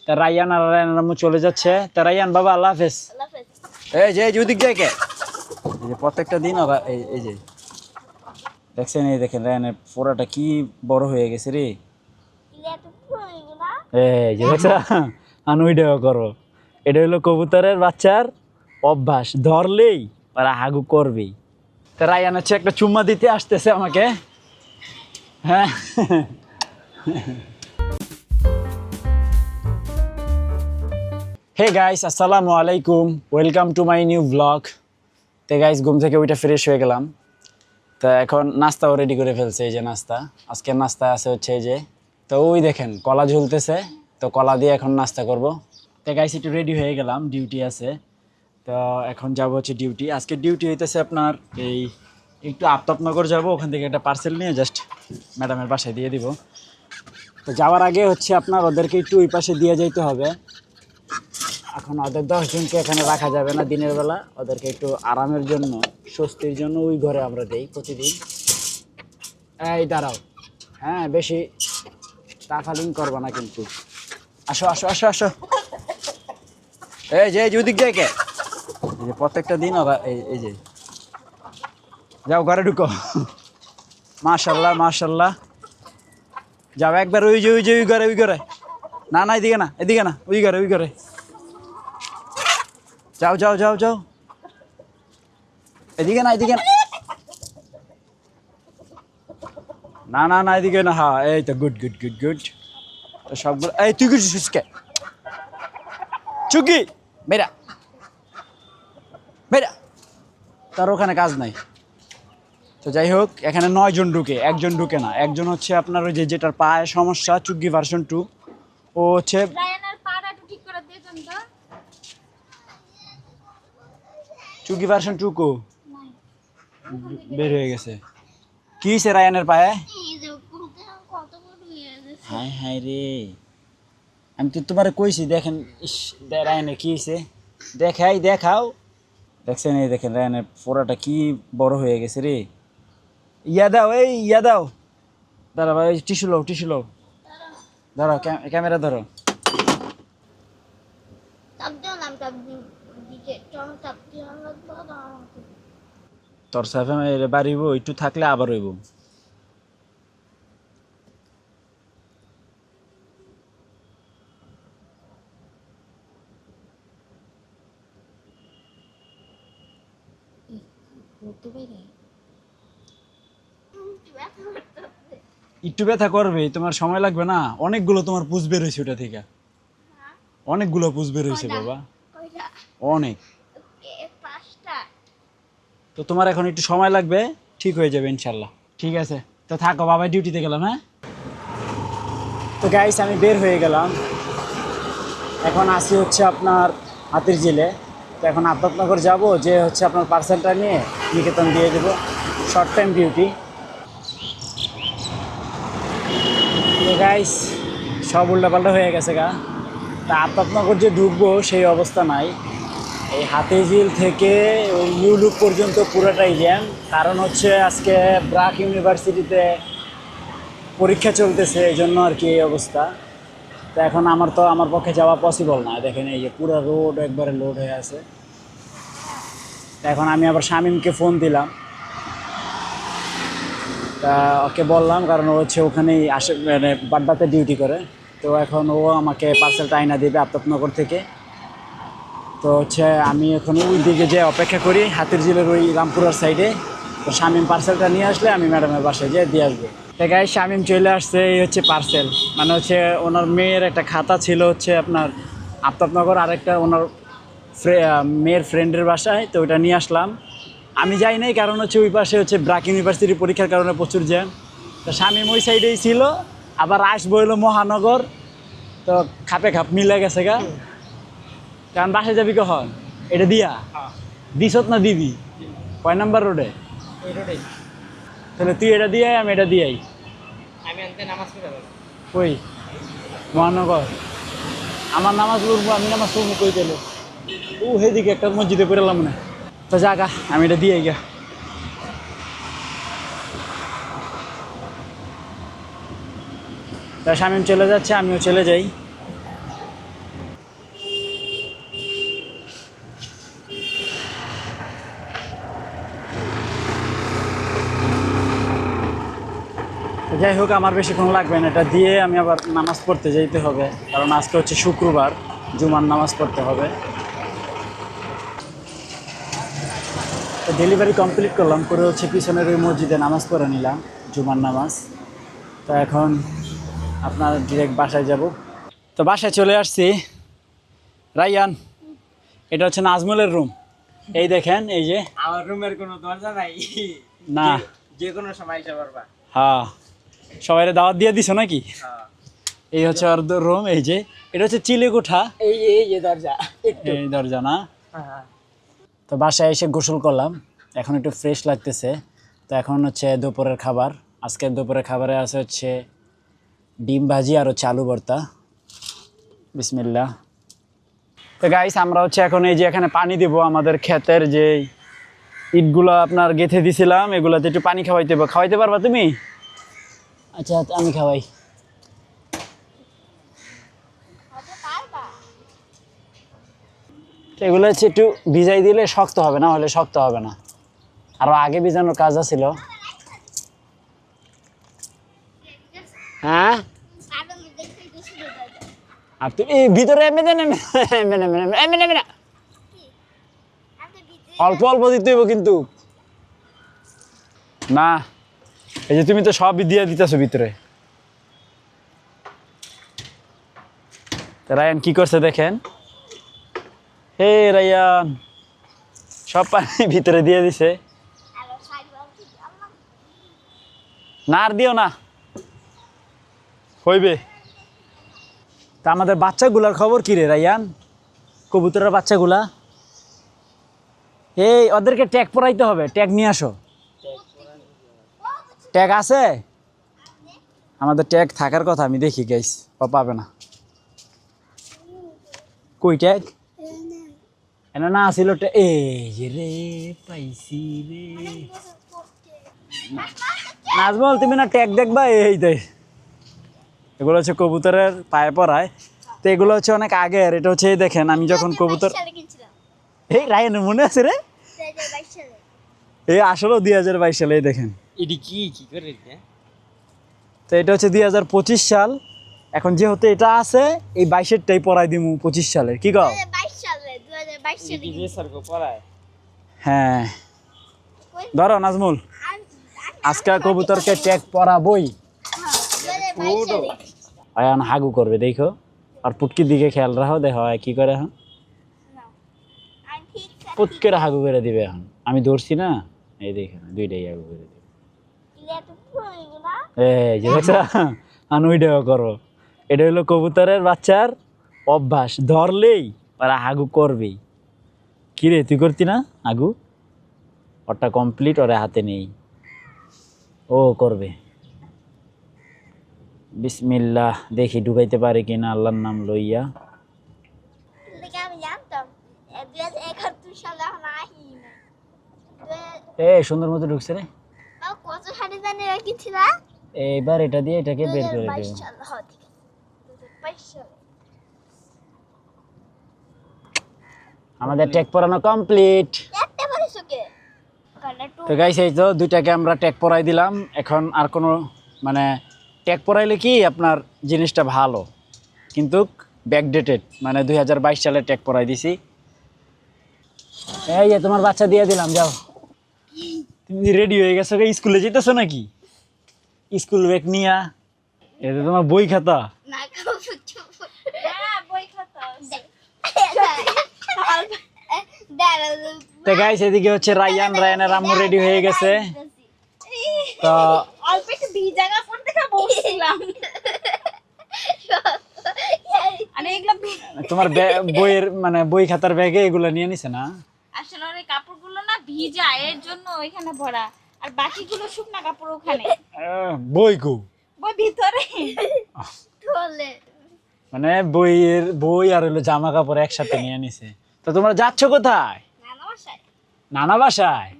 তা রায়ান আর রায়ানের আম্মু চলে যাচ্ছে। তা রায়ান বাবা আল্লাহ হাফেজ। এই যে ওদিক যায় কে? এই যে প্রত্যেকটা দিন ওরা এই যে দেখছেন, এই দেখেন রায়ানের ফোড়াটা কি বড় হয়ে গেছে রে। এই যে দেখছ আনুইডাও করো, এটা হলো কবুতরের বাচ্চার অভ্যাস, ধরলেই ওরা হাগু করবেই। তা রায়ান হচ্ছে একটা চুম্মা দিতে আসতেছে আমাকে। হ্যাঁ হে গাইস, আসসালামু আলাইকুম, welcome to my new blog. তো গাইস ঘুম থেকে ওইটা ফ্রেশ হয়ে গেলাম। তো এখন নাস্তাও রেডি করে ফেলছে, এই যে নাস্তা। আজকের নাস্তা আছে হচ্ছে এই যে, তো ওই দেখেন কলা ঝুলতেছে, তো কলা দিয়ে এখন নাস্তা করব। তো গাইস একটু রেডি হয়ে গেলাম, ডিউটি আছে। তো এখন যাব হচ্ছে ডিউটি। আজকে ডিউটি হইতেছে আপনার এই একটু আফতাবনগর যাব, ওখান থেকে একটা পার্সেল নিয়ে জাস্ট ম্যাডামের বাসায় দিয়ে দিব। তো যাওয়ার আগে হচ্ছে আপনার ওদেরকে একটু ওই পাশে দিয়ে যাইতে হবে। এখন ওদের 10 জনকে এখানে রাখা যাবে না দিনের বেলা, ওদেরকে একটু আরামের জন্য, স্বস্তির জন্য ওই ঘরে আমরা দেই প্রতিদিন। এই দাঁড়াও, হ্যাঁ বেশি টাফালিং করবো না কিন্তু। আসো আসো আসো আসো। এই যে ওদিক যায় কে? এই যে প্রত্যেকটা দিন ওরা এই যে যাও ঘরে ঢুকো। মাশাল্লাহ মাশাল্লাহ, যাও একবার ওই যে ওই ঘরে। না না এদিকে না, এদিকে না, ওই ঘরে যাও যাও যাও যাও, এদিকে না না না না এদিকে না। হ্যাঁ এই তো গুড গুড গুড গুড। তো সবগুলো এই তুই কিছু কে চুকি বেরা বেরা, তার ওখানে কাজ নাই। তো যাই হোক, এখানে 9 জন ঢুকে, একজন ঢুকে না। একজন হচ্ছে আপনার ওই যে যেটার পায়ে সমস্যা, চুগি ভার্সন 2, ও হচ্ছে চুগি ভার্সন 2 কো বের হয়ে গেছে। কি হয়েছে রায়ানের পায়ে? হাই হাই রে, আমি তো তোমারে কইছি দেখেন। ইস, রায়ানের কি হয়েছে দেখাও। দেখছেন, এই দেখেন রায়ানের ফোড়াটা কি বড় হয়ে গেছে রে। ইয়া দাও দাঁড়া ভাই, টিস্যু লও ধরো, ক্যামেরা ধরো। তোর সাথে বাড়িব একটু থাকলে আবার হইব। একটু ব্যথা করবে, তোমার সময় লাগবে না। অনেকগুলো তোমার পুষ বের হয়েছে ওটা থেকে, অনেকগুলো পুষ বের হয়েছে বাবা, অনেক। তো তোমার এখন একটু সময় লাগবে, ঠিক হয়ে যাবে ইনশাল্লাহ। ঠিক আছে, তো থাকো, বাবা ডিউটিতে গেলাম। হ্যাঁ, তো গাইস আমি বের হয়ে গেলাম, এখন আসি হচ্ছে আপনার হাতির ঝিলে। তো এখন আফতাবনগর যাব, যে হচ্ছে আপনার পার্সেলটা নিয়ে নিকেতন দিয়ে দেবো, শর্ট টাইম ডিউটি। তো গাইস সব উল্টাপাল্টা হয়ে গেছে গা। তা আফতাবনগর যে ঢুকবো সেই অবস্থা নাই। এই হাতিঝিল থেকে ওই নিউ লুক পর্যন্ত পুরোটাই জ্যাম। কারণ হচ্ছে আজকে ব্রাক ইউনিভার্সিটিতে পরীক্ষা চলতেছে, এই জন্য আর কি এই অবস্থা। তো এখন আমার পক্ষে যাওয়া পসিবল না। দেখেন এই যে পুরো রোড একবারে লোড হয়ে আছে। তো এখন আমি আবার শামীমকে ফোন দিলাম, তা ওকে বললাম, কারণ ও হচ্ছে ওখানেই আসে, মানে বাড্ডাতে ডিউটি করে। তো এখন ও আমাকে পার্সেলটা আইনা দেবে আফতাবনগর থেকে। তো হচ্ছে আমি এখন ওই দিকে যে অপেক্ষা করি, হাতির ঝিলের ওই রামপুরার সাইডে। তো শামীম পার্সেলটা নিয়ে আসলে আমি ম্যাডামের বাসায় যেয়ে দিয়ে আসবো। তো গাইস শামীম চলে আসছে, এই হচ্ছে পার্সেল। মানে হচ্ছে ওনার মেয়ের একটা খাতা ছিল হচ্ছে আপনার আফতাবনগর, আরেকটা ওনার মেয়ের ফ্রেন্ডের বাসায়। তো ওইটা নিয়ে আসলাম। আমি যাই নাই, কারণ হচ্ছে ওই পাশে হচ্ছে ব্রাক ইউনিভার্সিটির পরীক্ষার কারণে প্রচুর জ্যাম। তো শামীম ওই সাইডেই ছিল, আবার আসবো হলো মহানগর। তো খাপে খাপ মিলে গেছে গা। কারণ বাসায় যাবি কখন? এটা দিয়া দিছত না দিবি? কয় নাম্বার রোডে? তাহলে তুই এটা দিয়ে আমি এটা দিয়াই। কই মহানগর? আমার নামাজ পড়বো, আমি নামাজ পড়বো কই পেলো? ও সেদিকে একটা মসজিদে পড়লাম না। তো জাগা আমি এটা দিয়াই গা। তা শামীম চলে যাচ্ছে, আমিও চলে যাই। যাই হোক, আমার বেশিক্ষণ লাগবে না, এটা দিয়ে আমি আবার নামাজ পড়তে যেতে হবে, কারণ আজকে হচ্ছে শুক্রবার, জুমার নামাজ পড়তে হবে। তো ডেলিভারি কমপ্লিট করলাম, করে হচ্ছে পিছনের ওই মসজিদে নামাজ পড়ে নিলাম, জুমার নামাজ। তো এখন আপনার ডিরেক্ট বাসায় যাব। তো বাসায় চলে আসছি। রাইয়ান, এটা হচ্ছে নাজমুলের রুম। এই দেখেন, এই যে আমার রুমের কোনো দরজা নাই, না, যে কোনো সময় এসে পারবা। হ্যাঁ, সবাই দাওয়াত দিয়ে দিছো নাকি? হ্যাঁ, এই হচ্ছে ওর রুম। এই যে এটা হচ্ছে চিলে কোঠা, এই যে দরজা, এই দরজা না। হ্যাঁ। তো বাসায় এসে গোসল করলাম, এখন একটু ফ্রেশ লাগতেছে। তো এখন হচ্ছে দুপুরের খাবার। আজকের দুপুরের খাবারে আছে হচ্ছে ডিম ভাজি আর হচ্ছে আলু ভর্তা। বিসমিল্লাহ। তো গাইস, আমরা হচ্ছে এখন এই যে এখানে পানি দিব, আমাদের ক্ষেতের যে ইটগুলো আপনার গেঁথে দিছিলাম, এগুলোতে একটু পানি খাওয়াইতে পারবা তুমি? আচ্ছা, আমি খাওয়াই। তো এগুলো হচ্ছে একটু ভিজাই দিলে শক্ত হবে, না হলে শক্ত হবে না। আরো আগে ভিজানোর কাজ ছিল। হ্যাঁ, আর তুমি ভিতরে অল্প অল্প দিতে হইব কিন্তু। না, এই যে তুমি তো সব দিয়ে দিতেছো ভিতরে। রায়ান কি করছে দেখেন। হে রায়ান, সব পানি ভিতরে দিয়ে দিছে। না, আর দিও না, হইবে। তা আমাদের বাচ্চাগুলার খবর কি রে রায়ান? কবুতরের বাচ্চাগুলা, এই ওদেরকে ট্যাগ পরাইতে হবে, ট্যাগ নিয়ে আসো। ট্যাগ আছে আমাদের? ট্যাগ থাকার কথা, আমি দেখি গাইস, ও পাবে না। কই ট্যাগ? এনা না আসিল ট্যাগ। এই রে পাইছি রে। নাজমল, তুমি না ট্যাগ দেখবা? এই দে, এগুলো হচ্ছে কবুতরের পায়ে পরায়। তো এগুলো হচ্ছে অনেক আগের। এটা হচ্ছে এই দেখেন, আমি যখন কবুতর, এই রায়ানের মনে আছে রে? এই আসলে 2022 সালে। এই দেখেন, এটি কি করে? তো এটা হচ্ছে 2025 সাল। এখন যেহেতু এটা আছে, এই 22-এরটাই পরাই দিমু 25 সালের। কি কও? হ্যাঁ, ধরো নাজমুল, আজকে কবুতরকে ট্যাগ পরাবই। আয়ান হাগু করবে, দেখো। আর পুটকির দিকে খেয়াল রাখো, দেখো কি করে। এখন পুটকের হাগু করে দিবে। এখন আমি ধরছি না, এই দেখেন, দুইটাই হাগু করে দিবে। এই যে দেখছো, ওইটাও করো। এটা হলো কবুতরের বাচ্চার অভ্যাস, ধরলেই ওরা হাগু করবেই। কিরে, তুই করতি না হাগু? ওটা কমপ্লিট, ওরা হাতে নেই, ও করবে। বিসমিল্লাহ, দেখি ঢুকাইতে পারে কিনা, আল্লাহর নাম লইয়া। এ সুন্দর মতো ঢুকছে রে। এইবার এটা দিয়ে এটাকে বের করে দেব। আমাদের ট্যাগ পরানো কমপ্লিট। তো গাইস, এই তো দুইটাকে আমরা ট্যাগ পরাই দিলাম। এখন আর কোনো মানে ট্যাগ পরাইলে কি আপনার জিনিসটা ভালো, কিন্তু ব্যাকডেটেড, মানে 2022 সালে ট্যাগ পরাই দিছি। এই যে তোমার বাচ্চা দিয়ে দিলাম, যাও। তুমি রেডি হয়ে গেছো, স্কুলে যেতেছো নাকি? স্কুল ব্যাগ নিয়া, এটা তোমার বই খাতা? তো গাইস, এদিকে হচ্ছে রায়ানের আম্মু রেডি হয়ে গেছে। তো অল্প একটু ভিজা কাপড় দেখে বসছিলাম। আরে এগুলা তোমার বইয়ের মানে বই খাতার ব্যাগে এগুলো নিয়ে নিছে না? আসলে ওই কাপড়গুলো না ভিজা, এর জন্য ওইখানে ভরা, আর বাকিগুলো শুকনা কাপড় ওখানে। বই কো? বই ভিতরে। মানে বই আর হলো জামা কাপড় একসাথে নিয়ে নিছে। তো তোমরা যাচ্ছ কোথায়? নানা বাসায়।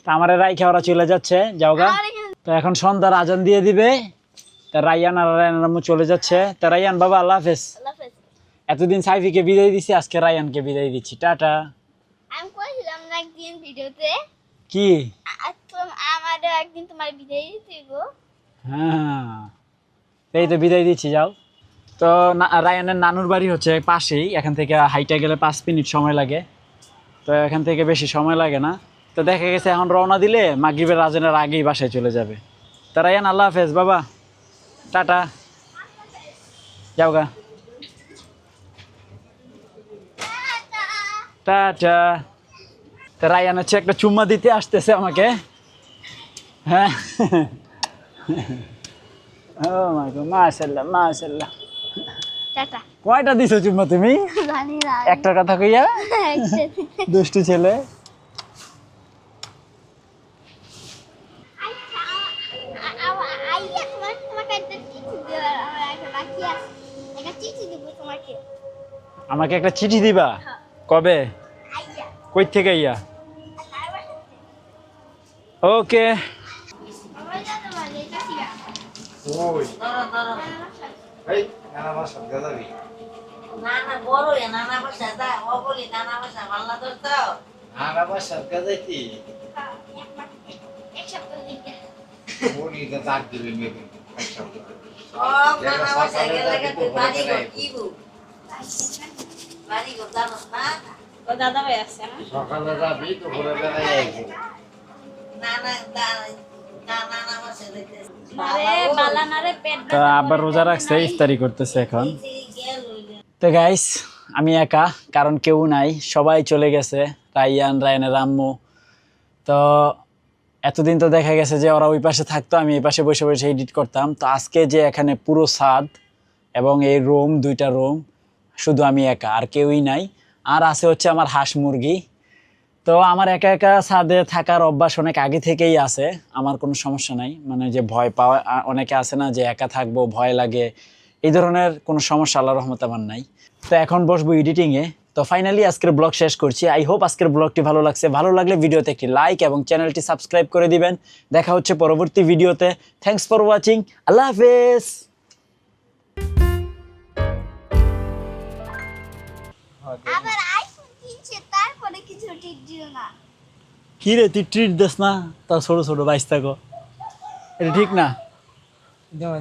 তা আমার রাইখা ওরা চলে যাচ্ছে, যাওগা। তো এখন সন্ধ্যার আজান দিয়ে দিবে। তা রায়ান আর রায়ানের আম্মু চলে যাচ্ছে। তা রায়ান বাবা, আল্লাহ হাফেজ। এতদিন সাইফিকে বিদায় দিছি, আজকে রায়ানকে বিদায় দিচ্ছি, টাটা। আমি কইছিলাম না একদিন ভিডিওতে কি আমারও একদিন তোমার বিদায় দিতে গো। হ্যাঁ, এই তো বিদায় দিচ্ছি, যাও। তো রায়ানের নানুর বাড়ি হচ্ছে পাশেই, এখান থেকে হাইটে গেলে 5 মিনিট সময় লাগে। তো এখান থেকে বেশি সময় লাগে না। তো দেখা গেছে এখন রওনা দিলে মাগরিবের আজানের আগেই বাসায় চলে যাবে। তো রায়ান, আল্লাহ হাফেজ বাবা, টাটা, যাও গা, টাটা। তো রায়ান হচ্ছে একটা চুম্মা দিতে আসতেছে আমাকে। হ্যাঁ, ও মাই গড, মাশাআল্লাহ মাশাআল্লাহ। টাটা। কয়টা দিছো চুম্মা তুমি? জানি না। একটার কথা কইয়া, দুষ্টু ছেলে। আমাকে একটা চিঠি দিবা? কবে? কই থেকে ইয়া? ওকে। ওই এই নানা বাসা যাবি নানা বড় নানা বাসা যা ও বলি নানা বাসা মাল্লা ধরতো নানা বাসা যাইতি বলি তো ডাক দিবি মেবি সব নানা বাসা গেলে গেতে বাড়ি ঘর কিবু বাড়ি ঘর জানো না ও দাদা ভাই আছে না? সকালে যাবি তো ভোরে বেলায় আইবি নানা নানা বাসা দেখতে আরে বালানারে পেট তো আবার রোজা রাখছে, ইফতারি করতেছে এখন। গেল তো গাইস, আমি একা, কারণ কেউ নাই, সবাই চলে গেছে, রায়ানের আম্মু। তো এতদিন তো দেখা গেছে যে ওরা ওই পাশে থাকতো, আমি এই পাশে বসে বসে এডিট করতাম। তো আজকে যে এখানে পুরো ছাদ এবং এই রুম, 2টা রুম, শুধু আমি একা, আর কেউই নাই। আর আছে হচ্ছে আমার হাঁস মুরগি। তো আমার একা একা ছাদে থাকার অভ্যাস অনেক আগে থেকেই আছে, আমার কোনো সমস্যা নাই। মানে যে ভয় পাওয়া, অনেকে আছে না যে একা থাকবো ভয় লাগে, এই ধরনের কোনো সমস্যা আল্লাহর রহমতে আমার নাই। তো এখন বসবো এডিটিংয়ে। তো ফাইনালি আজকের ব্লগ শেষ করছি। আই হোপ আজকের ব্লগটি ভালো লাগছে। ভালো লাগলে ভিডিওতে একটি লাইক এবং চ্যানেলটি সাবস্ক্রাইব করে দিবেন। দেখা হচ্ছে পরবর্তী ভিডিওতে। Thanks for watching. আল্লাহ হাফেজ। আবার আইফোন কিনছে তারপরে কিছু ঠিক দিও না। কি রে, তুই ট্রিট দিস না? তা ছোট ছোট বাইশ থাকো, এটা ঠিক না। দেও